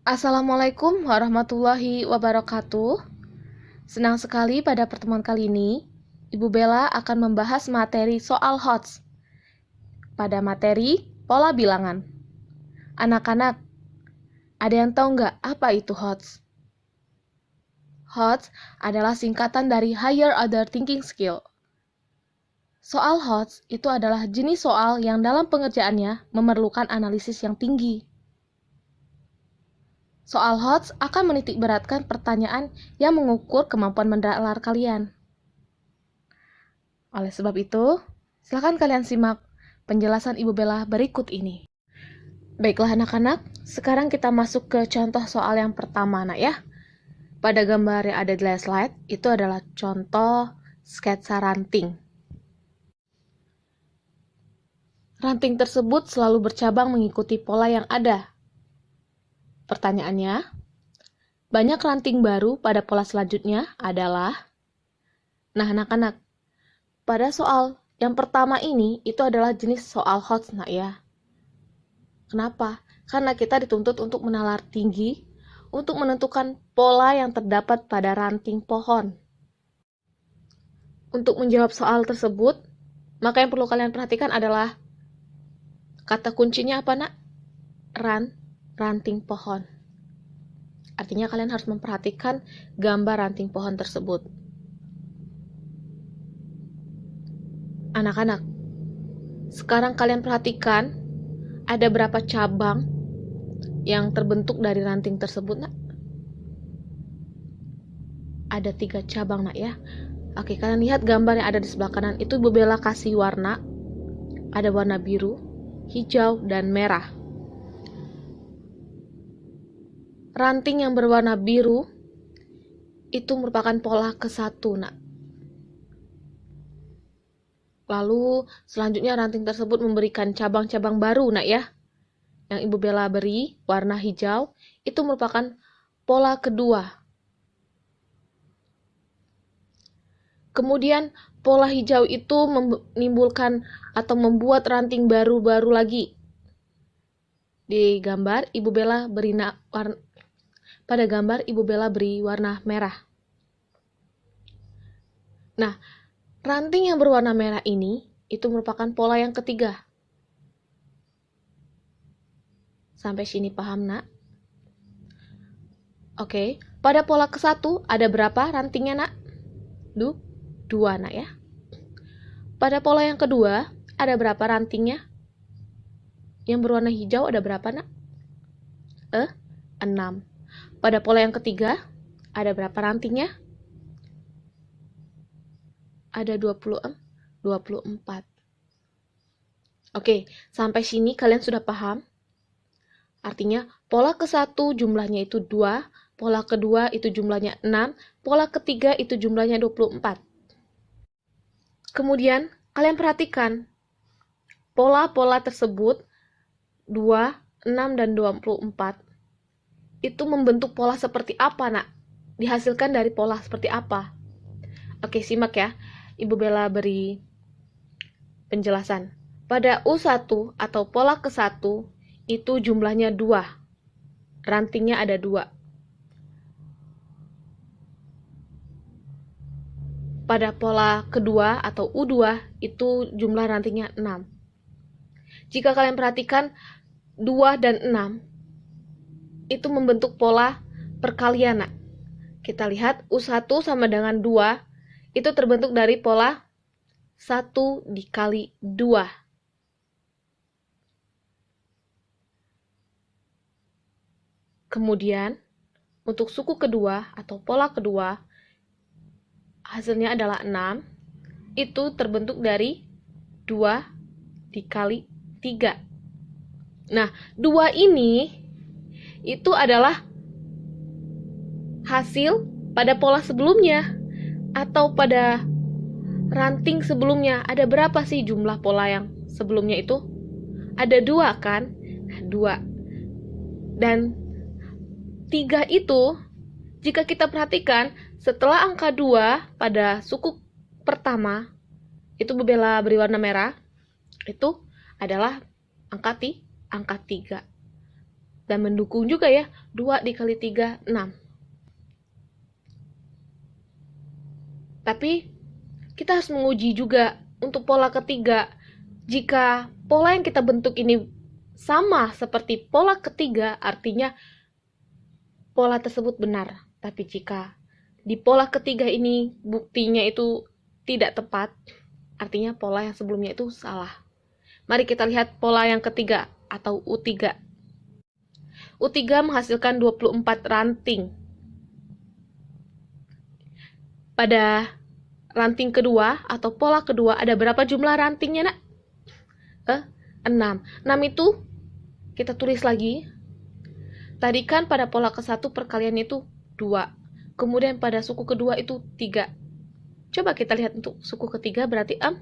Assalamualaikum warahmatullahi wabarakatuh. Senang sekali pada pertemuan kali ini, Ibu Bella akan membahas materi soal HOTS pada materi pola bilangan. Anak-anak, ada yang tahu nggak apa itu HOTS? HOTS adalah singkatan dari Higher Order Thinking Skill. Soal HOTS itu adalah jenis soal yang dalam pengerjaannya memerlukan analisis yang tinggi. Soal HOTS akan menitik beratkan pertanyaan yang mengukur kemampuan mendalar kalian. Oleh sebab itu, silakan kalian simak penjelasan Ibu Bella berikut ini. Baiklah anak-anak, sekarang kita masuk ke contoh soal yang pertama, nak ya. Pada gambar yang ada di slide, itu adalah contoh sketsa ranting. Ranting tersebut selalu bercabang mengikuti pola yang ada. Pertanyaannya, banyak ranting baru pada pola selanjutnya adalah... Nah, anak-anak, pada soal yang pertama ini, itu adalah jenis soal HOTS, nak ya. Kenapa? Karena kita dituntut untuk menalar tinggi untuk menentukan pola yang terdapat pada ranting pohon. Untuk menjawab soal tersebut, maka yang perlu kalian perhatikan adalah kata kuncinya apa, nak? Ranting pohon. Artinya kalian harus memperhatikan gambar ranting pohon tersebut. Anak-anak, sekarang kalian perhatikan ada berapa cabang yang terbentuk dari ranting tersebut, nak? Ada 3 cabang, nak ya. Oke, kalian lihat gambar yang ada di sebelah kanan itu Ibu Bella kasih warna. Ada warna biru, hijau, dan merah. Ranting yang berwarna biru itu merupakan pola ke-1, nak. Lalu selanjutnya ranting tersebut memberikan cabang-cabang baru, nak ya. Yang Ibu Bella beri warna hijau itu merupakan pola kedua. Kemudian pola hijau itu menimbulkan atau membuat ranting baru-baru lagi. Di gambar Ibu Bella beri pada gambar Ibu Bella beri warna merah. Nah, ranting yang berwarna merah ini itu merupakan pola yang ketiga. Sampai sini paham, nak? Oke, pada pola ke-1 ada berapa rantingnya, nak? 2, nak ya. Pada pola yang kedua ada berapa rantingnya? Yang berwarna hijau ada berapa, nak? 6. Pada pola yang ketiga, ada berapa rantingnya? Ada 24. Oke, sampai sini kalian sudah paham? Artinya, pola ke-1 jumlahnya itu 2, pola kedua itu jumlahnya 6, pola ketiga itu jumlahnya 24. Kemudian, kalian perhatikan, pola-pola tersebut, 2, 6, dan 24, itu membentuk pola seperti apa, nak? Dihasilkan dari pola seperti apa? Oke, simak ya. Ibu Bella beri penjelasan. Pada U1 atau pola ke-1, itu jumlahnya 2. Rantingnya ada 2. Pada pola kedua atau U2, itu jumlah rantingnya 6. Jika kalian perhatikan, 2 dan 6, itu membentuk pola perkalian, nak. Kita lihat U1 sama dengan 2, itu terbentuk dari pola 1 dikali 2. Kemudian, untuk suku kedua atau pola kedua, hasilnya adalah 6, itu terbentuk dari 2 dikali 3. Nah, 2 ini itu adalah hasil pada pola sebelumnya atau pada ranting sebelumnya. Ada berapa sih jumlah pola yang sebelumnya itu? Ada 2 kan? 2. Dan 3 itu, jika kita perhatikan, setelah angka 2 pada suku pertama, itu Ibu Bella beri warna merah, itu adalah angka 3. Dan mendukung juga ya, 2 dikali 3, 6. Tapi kita harus menguji juga untuk pola ketiga. Jika pola yang kita bentuk ini sama seperti pola ketiga, artinya pola tersebut benar. Tapi jika di pola ketiga ini buktinya itu tidak tepat, artinya pola yang sebelumnya itu salah. Mari kita lihat pola yang ketiga atau U3. U3 menghasilkan 24 ranting. Pada ranting kedua atau pola kedua ada berapa jumlah rantingnya, Nak? 6. 6 itu kita tulis lagi. Tadi kan pada pola ke-1 perkalian itu 2. Kemudian pada suku kedua itu 3. Coba kita lihat untuk suku ketiga berarti 4.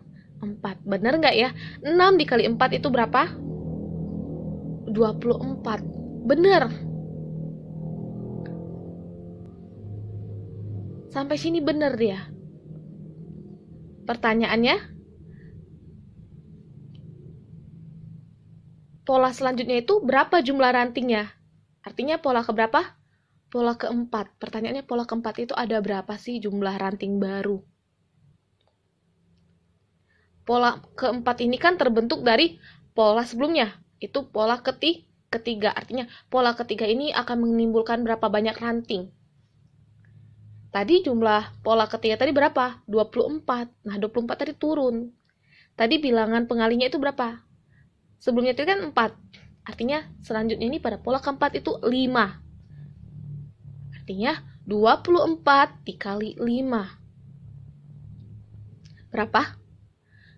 Benar nggak ya? 6 dikali 4 itu berapa? 24. Benar. Sampai sini benar dia. Pertanyaannya, pola selanjutnya itu berapa jumlah rantingnya? Artinya pola keberapa? Pola keempat. Pertanyaannya pola keempat itu ada berapa sih jumlah ranting baru? Pola keempat ini kan terbentuk dari pola sebelumnya. Itu pola ketiga. Artinya pola ketiga ini akan menimbulkan berapa banyak ranting? Tadi jumlah pola ketiga tadi berapa? 24. Nah, 24 tadi turun. Tadi bilangan pengalinya itu berapa? Sebelumnya itu kan 4. Artinya selanjutnya ini pada pola keempat itu 5. Artinya 24 dikali 5. Berapa?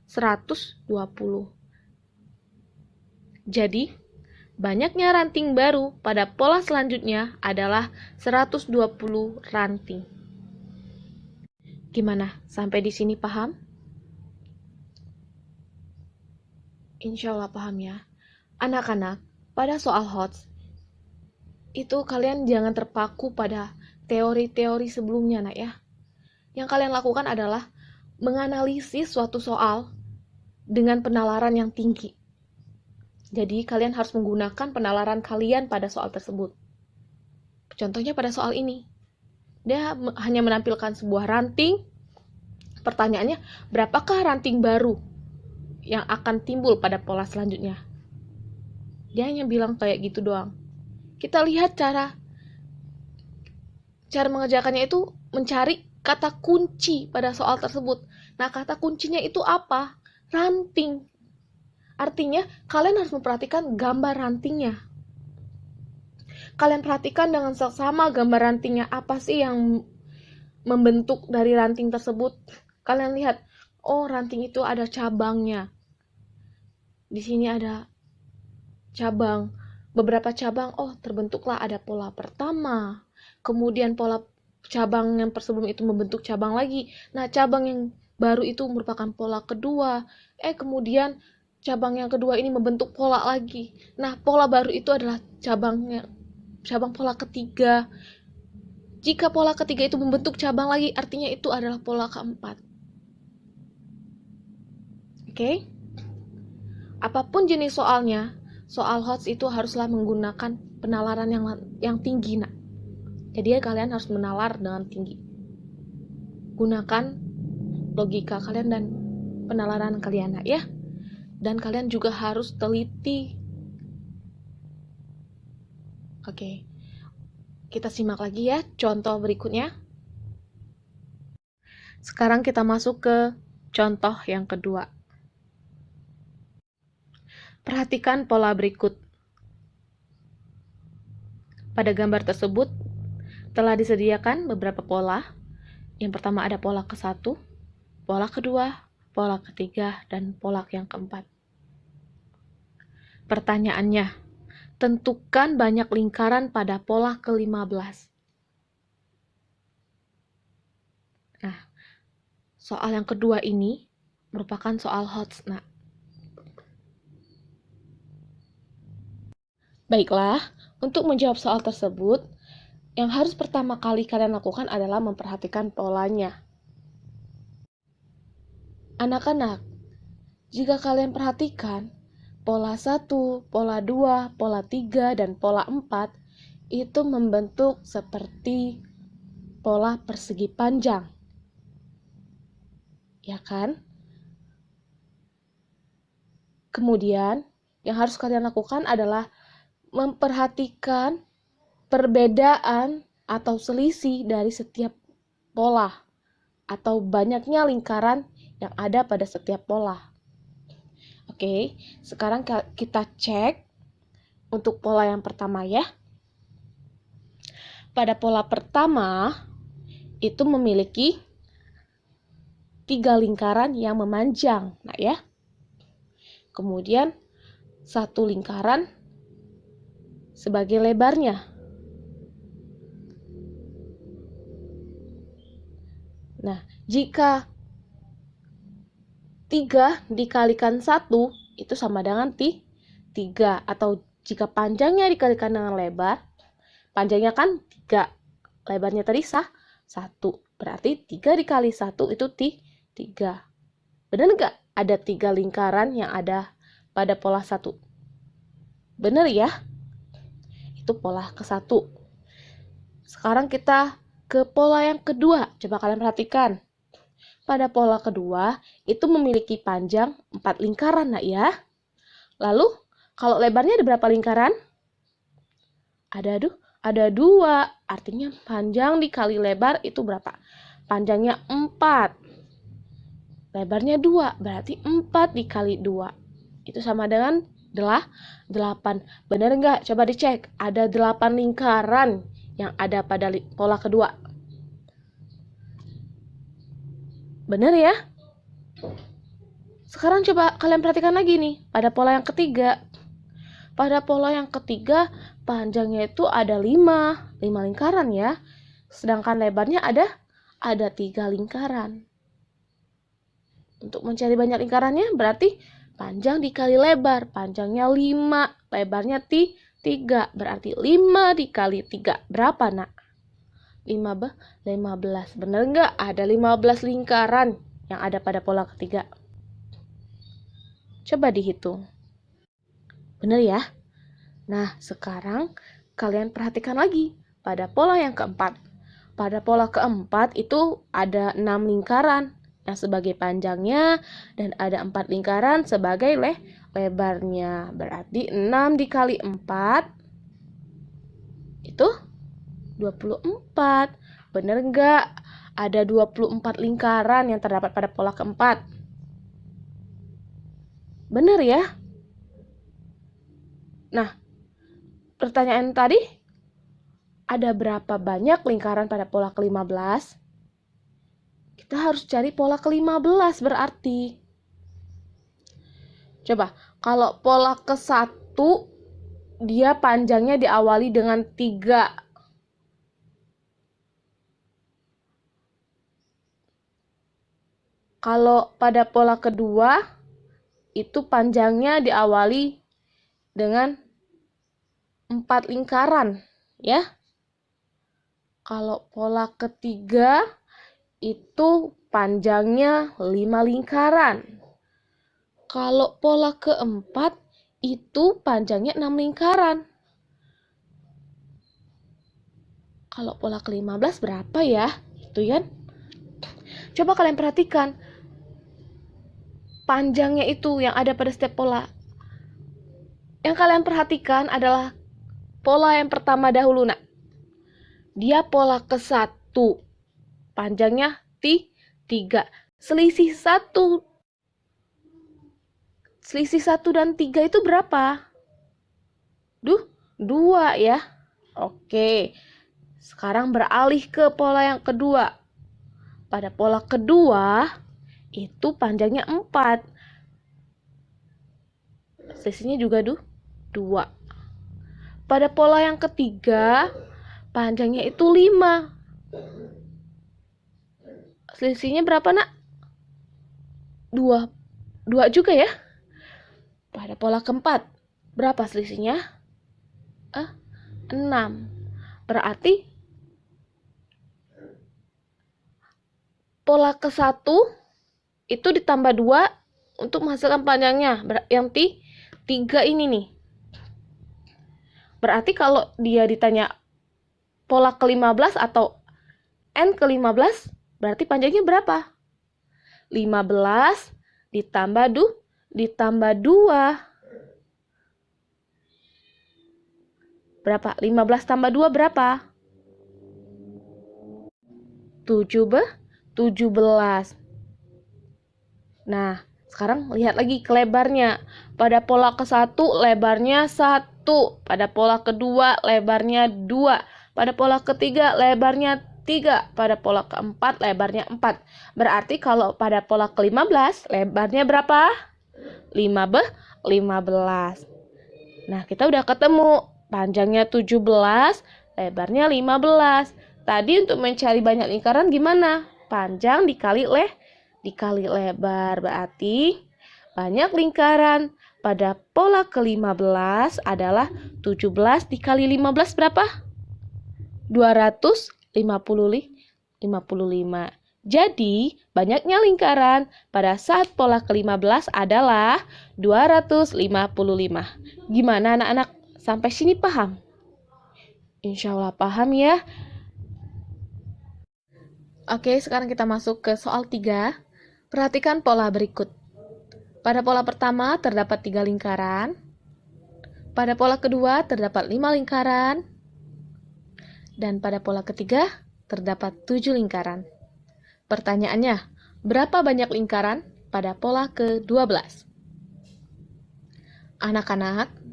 120. Jadi, banyaknya ranting baru pada pola selanjutnya adalah 120 ranting. Gimana? Sampai di sini paham? Insya Allah paham ya. Anak-anak, pada soal HOTS, itu kalian jangan terpaku pada teori-teori sebelumnya, nak ya. Yang kalian lakukan adalah menganalisis suatu soal dengan penalaran yang tinggi. Jadi, kalian harus menggunakan penalaran kalian pada soal tersebut. Contohnya pada soal ini. Dia hanya menampilkan sebuah ranting. Pertanyaannya, berapakah ranting baru yang akan timbul pada pola selanjutnya? Dia hanya bilang kayak gitu doang. Kita lihat cara mengerjakannya itu mencari kata kunci pada soal tersebut. Nah, kata kuncinya itu apa? Ranting. Artinya, kalian harus memperhatikan gambar rantingnya. Kalian perhatikan dengan seksama gambar rantingnya apa sih yang membentuk dari ranting tersebut. Kalian lihat, oh ranting itu ada cabangnya. Di sini ada cabang, beberapa cabang, oh terbentuklah ada pola pertama. Kemudian pola cabang yang sebelum itu membentuk cabang lagi. Nah, cabang yang baru itu merupakan pola kedua. Kemudian cabang yang kedua ini membentuk pola lagi. Nah, pola baru itu adalah cabang pola ketiga. Jika pola ketiga itu membentuk cabang lagi, artinya itu adalah pola keempat. Oke? Apapun jenis soalnya, soal HOTS itu haruslah menggunakan penalaran yang tinggi, nak. Jadi kalian harus menalar dengan tinggi. Gunakan logika kalian dan penalaran kalian, nak ya. Dan kalian juga harus teliti. Oke. Kita simak lagi ya contoh berikutnya. Sekarang kita masuk ke contoh yang kedua. Perhatikan pola berikut. Pada gambar tersebut telah disediakan beberapa pola. Yang pertama ada pola ke-1, pola kedua, pola ketiga, dan pola yang keempat. Pertanyaannya, tentukan banyak lingkaran pada pola ke-15. Nah, soal yang kedua ini merupakan soal HOTS, nak. Baiklah, untuk menjawab soal tersebut, yang harus pertama kali kalian lakukan adalah memperhatikan polanya. Anak-anak, jika kalian perhatikan, pola 1, pola 2, pola 3, dan pola 4 itu membentuk seperti pola persegi panjang. Ya kan? Kemudian, yang harus kalian lakukan adalah memperhatikan perbedaan atau selisih dari setiap pola atau banyaknya lingkaran yang ada pada setiap pola. Oke, sekarang kita cek untuk pola yang pertama ya. Pada pola pertama, itu memiliki 3 lingkaran yang memanjang. Nah ya. Kemudian, 1 lingkaran sebagai lebarnya. Nah, jika 3 dikalikan 1 itu sama dengan 3, atau jika panjangnya dikalikan dengan lebar, panjangnya kan 3, lebarnya tadi 1, berarti 3 dikali 1 itu 3. Benar nggak ada 3 lingkaran yang ada pada pola 1? Benar ya? Itu pola ke-1. Sekarang kita ke pola yang kedua. Coba kalian perhatikan. Pada pola kedua, itu memiliki panjang 4 lingkaran, nak ya. Lalu, kalau lebarnya ada berapa lingkaran? Ada 2. Artinya panjang dikali lebar itu berapa? Panjangnya 4. Lebarnya 2. Berarti 4 dikali 2. Itu sama dengan 8. Benar nggak? Coba dicek. Ada 8 lingkaran yang ada pada pola kedua. Benar ya? Sekarang coba kalian perhatikan lagi nih, pada pola yang ketiga. Pada pola yang ketiga, panjangnya itu ada 5 lingkaran ya. Sedangkan lebarnya ada 3 lingkaran. Untuk mencari banyak lingkarannya berarti panjang dikali lebar. Panjangnya 5, lebarnya 3. Berarti 5 dikali 3. Berapa, nak? 15. Benar nggak? Ada 15 lingkaran yang ada pada pola ketiga. Coba dihitung. Benar ya? Nah, sekarang kalian perhatikan lagi pada pola yang keempat. Pada pola keempat itu ada 6 lingkaran yang sebagai panjangnya dan ada 4 lingkaran sebagai lebarnya. Berarti 6 dikali 4 itu 24. Bener nggak? Ada 24 lingkaran yang terdapat pada pola keempat. Bener ya? Nah, pertanyaan tadi, ada berapa banyak lingkaran pada pola ke-15? Kita harus cari pola ke-15 berarti. Coba, kalau pola ke-1, dia panjangnya diawali dengan 3. Kalau pada pola kedua, itu panjangnya diawali dengan 4 lingkaran, ya. Kalau pola ketiga, itu panjangnya 5 lingkaran. Kalau pola keempat, itu panjangnya 6 lingkaran. Kalau pola ke-15 berapa ya? Itu kan? Coba kalian perhatikan. Panjangnya itu yang ada pada setiap pola. Yang kalian perhatikan adalah pola yang pertama dahulu, nak. Dia pola ke-1. Panjangnya 3. Selisih 1 dan 3 itu berapa? 2 ya. Oke. Sekarang beralih ke pola yang kedua. Pada pola kedua, itu panjangnya 4. Selisihnya juga 2. Pada pola yang ketiga, panjangnya itu 5. Selisihnya berapa, nak? 2 juga ya. Pada pola keempat, berapa selisihnya? 6. Berarti pola ke-1 itu ditambah 2 untuk menghasilkan panjangnya yang 3 ini nih. Berarti kalau dia ditanya pola ke-15 atau N ke-15, berarti panjangnya berapa? 15 ditambah 2. Berapa? 15 tambah 2 berapa? 17. Nah, sekarang lihat lagi ke lebarnya. Pada pola ke-1 lebarnya 1. Pada pola kedua lebarnya 2. Pada pola ketiga lebarnya 3. Pada pola keempat lebarnya 4. Berarti kalau pada pola ke-15 lebarnya berapa? 15. Nah, kita udah ketemu. Panjangnya 17, lebarnya 15. Tadi untuk mencari banyak lingkaran gimana? Panjang dikali lebar. Berarti banyak lingkaran pada pola ke-15 adalah 17 dikali 15 berapa? 255. Jadi, banyaknya lingkaran pada saat pola ke-15 adalah 255. Gimana anak-anak? Sampai sini paham? Insya Allah paham ya. Oke, sekarang kita masuk ke soal 3. Perhatikan pola berikut. Pada pola pertama terdapat 3 lingkaran. Pada pola kedua terdapat 5 lingkaran. Dan pada pola ketiga terdapat 7 lingkaran. Pertanyaannya, berapa banyak lingkaran pada pola ke-12? Anak-anak,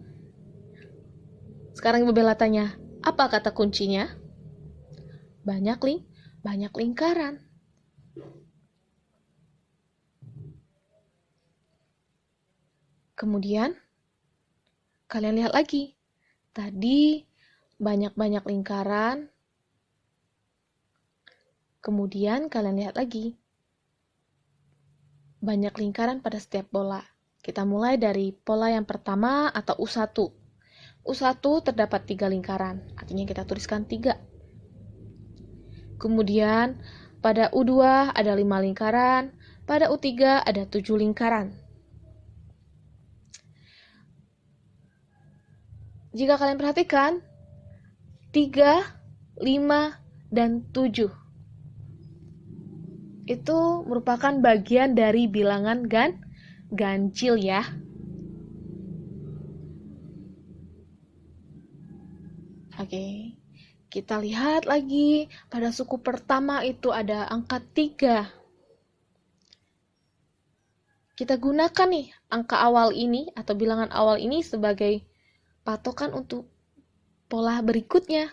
sekarang Ibu Bella tanya, apa kata kuncinya? Banyak lingkaran. Kemudian, kalian lihat lagi. Tadi banyak lingkaran. Kemudian kalian lihat lagi. Banyak lingkaran pada setiap pola. Kita mulai dari pola yang pertama atau U1. U1 terdapat 3 lingkaran. Artinya kita tuliskan 3. Kemudian pada U2 ada 5 lingkaran. Pada U3 ada 7 lingkaran. Jika kalian perhatikan, 3, 5, dan 7 itu merupakan bagian dari bilangan ganjil ya. Oke, kita lihat lagi pada suku pertama itu ada angka 3. Kita gunakan nih angka awal ini atau bilangan awal ini sebagai patokan untuk pola berikutnya.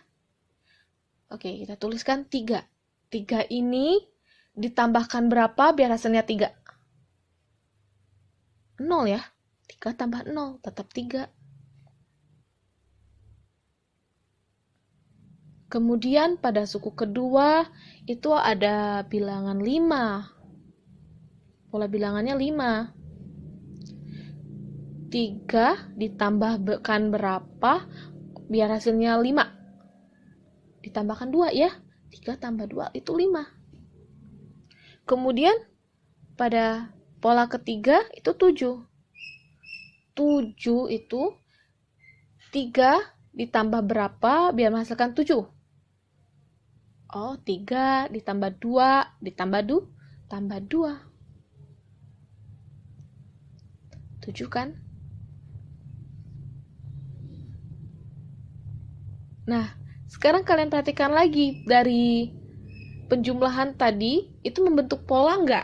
Oke, kita tuliskan 3. 3 ini ditambahkan berapa biar hasilnya 3? 0 ya. 3 tambah 0 tetap 3. Kemudian pada suku kedua itu ada bilangan 5. Pola bilangannya 5. 3 ditambahkan berapa biar hasilnya 5? Ditambahkan 2 ya. 3 tambah 2 itu 5. Kemudian pada pola ketiga itu 7. 7 itu 3 ditambah berapa biar menghasilkan 7? Oh, 3 ditambah 2 ditambah 2. 7 kan? Nah, sekarang kalian perhatikan lagi dari penjumlahan tadi, itu membentuk pola nggak?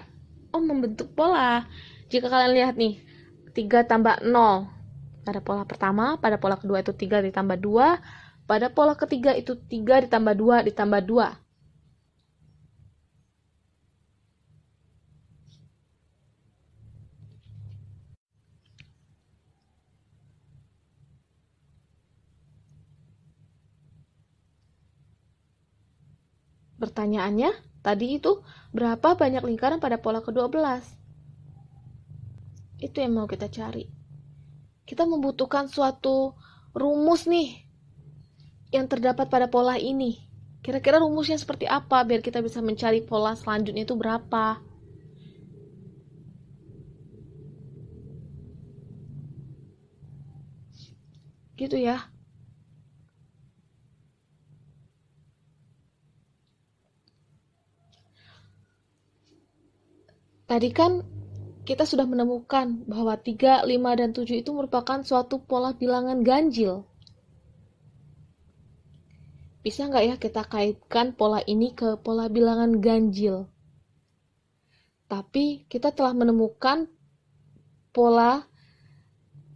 Oh, membentuk pola. Jika kalian lihat nih, 3 tambah 0. Pada pola pertama, pada pola kedua itu 3 ditambah 2. Pada pola ketiga itu 3 ditambah 2 ditambah 2. Pertanyaannya, tadi itu berapa banyak lingkaran pada pola ke-12? Itu yang mau kita cari. Kita membutuhkan suatu rumus nih yang terdapat pada pola ini. Kira-kira rumusnya seperti apa biar kita bisa mencari pola selanjutnya itu berapa? gitu ya. Tadi kan kita sudah menemukan bahwa 3, 5, dan 7 itu merupakan suatu pola bilangan ganjil. Bisa nggak ya kita kaitkan pola ini ke pola bilangan ganjil? Tapi kita telah menemukan pola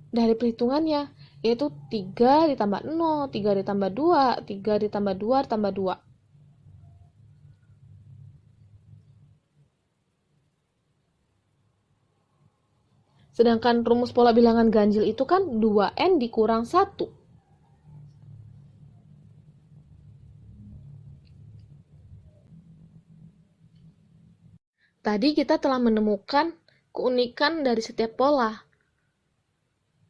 dari perhitungannya, yaitu 3 ditambah 0, 3 ditambah 2, 3 ditambah 2 ditambah 2. Sedangkan rumus pola bilangan ganjil itu kan 2n dikurang 1. Tadi kita telah menemukan keunikan dari setiap pola.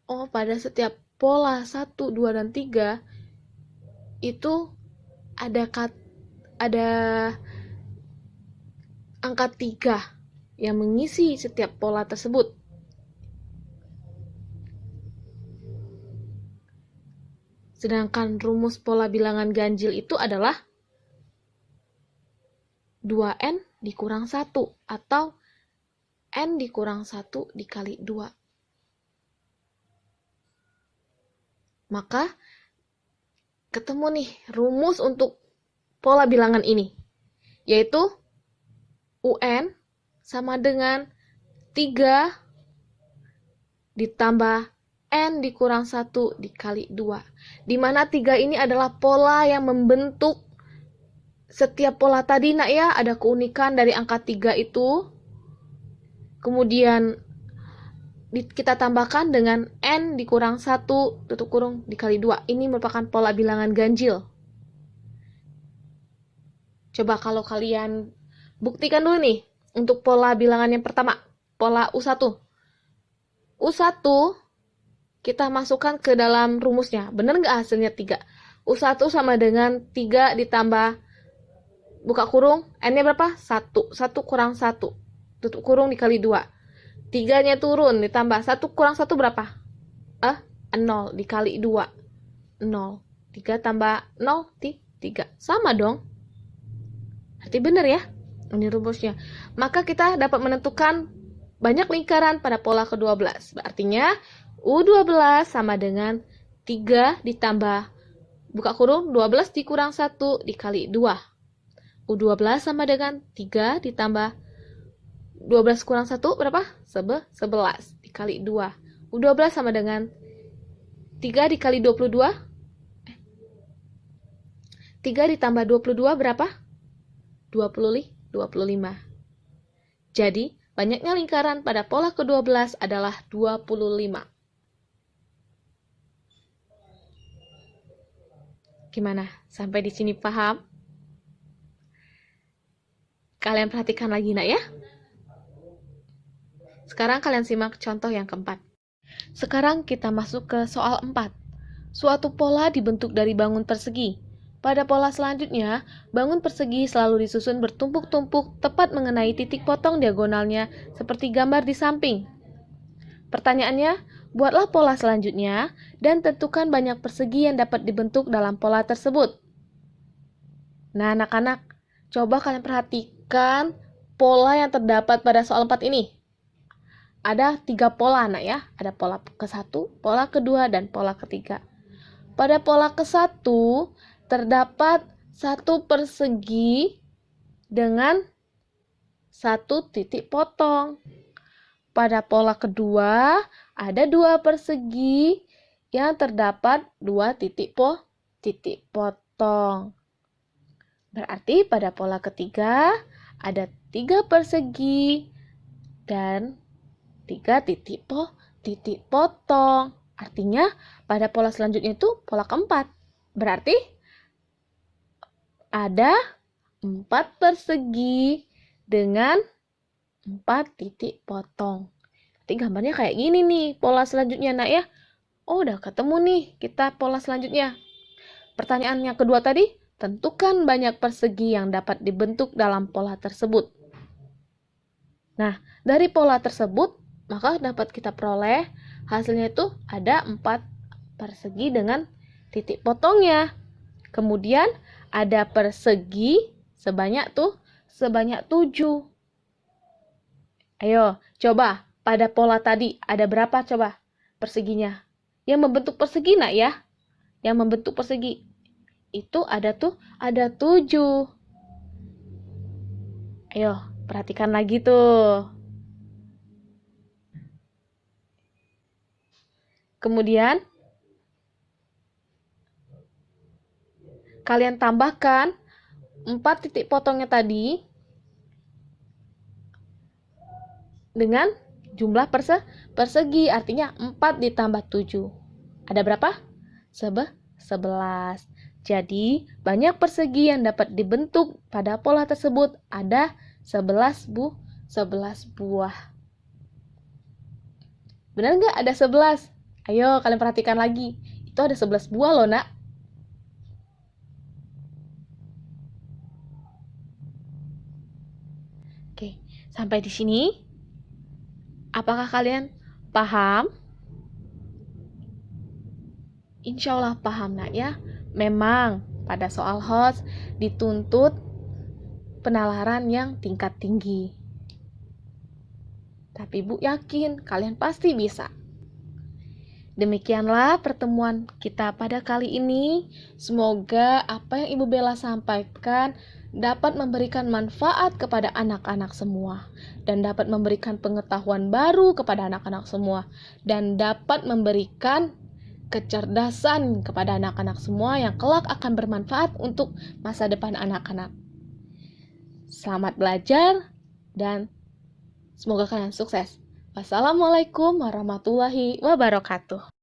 Oh, pada setiap pola 1, 2, dan 3 itu ada angka 3 yang mengisi setiap pola tersebut. Sedangkan rumus pola bilangan ganjil itu adalah 2n dikurang 1 atau n dikurang 1 dikali 2. Maka ketemu nih rumus untuk pola bilangan ini, yaitu UN sama dengan 3 ditambah N dikurang 1 dikali 2. Di mana 3 ini adalah pola yang membentuk setiap pola tadi nak ya. Ada keunikan dari angka 3 itu. Kemudian kita tambahkan dengan N dikurang 1 tutup kurung dikali 2. Ini merupakan pola bilangan ganjil. Coba kalau kalian buktikan dulu nih untuk pola bilangan yang pertama, pola U1. U1 kita masukkan ke dalam rumusnya. Benar nggak hasilnya 3? U1 sama dengan 3 ditambah buka kurung, N-nya berapa? 1. 1 kurang 1. Tutup kurung dikali 2. 3-nya turun ditambah 1 kurang 1 berapa? 0 dikali 2. 0. 3 tambah 0, 3. Sama dong. Berarti benar ya? Ini rumusnya. Maka kita dapat menentukan banyak lingkaran pada pola ke-12. Artinya U12 sama dengan 3 ditambah buka kurung 12 dikurang 1 dikali 2. U12 sama dengan 3 ditambah 12 kurang 1 berapa? 11 dikali 2. U12 sama dengan 3 dikali 22. 3 ditambah 22 berapa? 25. Jadi, banyaknya lingkaran pada pola ke-12 adalah 25. Gimana? Sampai di sini paham? Kalian perhatikan lagi nak ya. Sekarang kalian simak contoh yang keempat. Sekarang kita masuk ke soal 4. Suatu pola dibentuk dari bangun persegi. Pada pola selanjutnya, bangun persegi selalu disusun bertumpuk-tumpuk tepat mengenai titik potong diagonalnya seperti gambar di samping. Pertanyaannya, buatlah pola selanjutnya dan tentukan banyak persegi yang dapat dibentuk dalam pola tersebut. Nah, anak-anak, coba kalian perhatikan pola yang terdapat pada soal 4 ini. Ada 3 pola, anak ya. Ada pola ke-1, pola kedua, dan pola ketiga. Pada pola ke-1, terdapat satu persegi dengan satu titik potong. Pada pola kedua, ada 2 persegi yang terdapat 2 titik potong. Berarti pada pola ketiga, ada 3 persegi dan 3 titik potong. Artinya, pada pola selanjutnya itu pola keempat. Berarti, ada 4 persegi dengan 4 titik potong. Nanti gambarnya kayak gini nih, pola selanjutnya nak ya. Oh, udah ketemu nih kita pola selanjutnya. Pertanyaan yang kedua tadi, tentukan banyak persegi yang dapat dibentuk dalam pola tersebut. Nah, dari pola tersebut, maka dapat kita peroleh hasilnya itu ada 4 persegi dengan titik potongnya. Kemudian ada persegi sebanyak 7. Ayo, coba pada pola tadi ada berapa coba perseginya? Yang membentuk persegi nak ya? Yang membentuk persegi itu ada 7. Ayo, perhatikan lagi tuh. Kemudian kalian tambahkan 4 titik potongnya tadi dengan jumlah persegi, artinya 4 ditambah 7. Ada berapa? 11. Jadi, banyak persegi yang dapat dibentuk pada pola tersebut. Ada 11 buah. Benar nggak ada 11? Ayo, kalian perhatikan lagi. Itu ada 11 buah loh, nak. Oke, sampai di sini. Apakah kalian paham? Insya Allah paham nak ya. Memang pada soal HOTS dituntut penalaran yang tingkat tinggi. Tapi Ibu yakin kalian pasti bisa. Demikianlah pertemuan kita pada kali ini. Semoga apa yang Ibu Bella sampaikan dapat memberikan manfaat kepada anak-anak semua dan dapat memberikan pengetahuan baru kepada anak-anak semua dan dapat memberikan kecerdasan kepada anak-anak semua yang kelak akan bermanfaat untuk masa depan anak-anak. Selamat belajar dan semoga kalian sukses. Wassalamualaikum warahmatullahi wabarakatuh.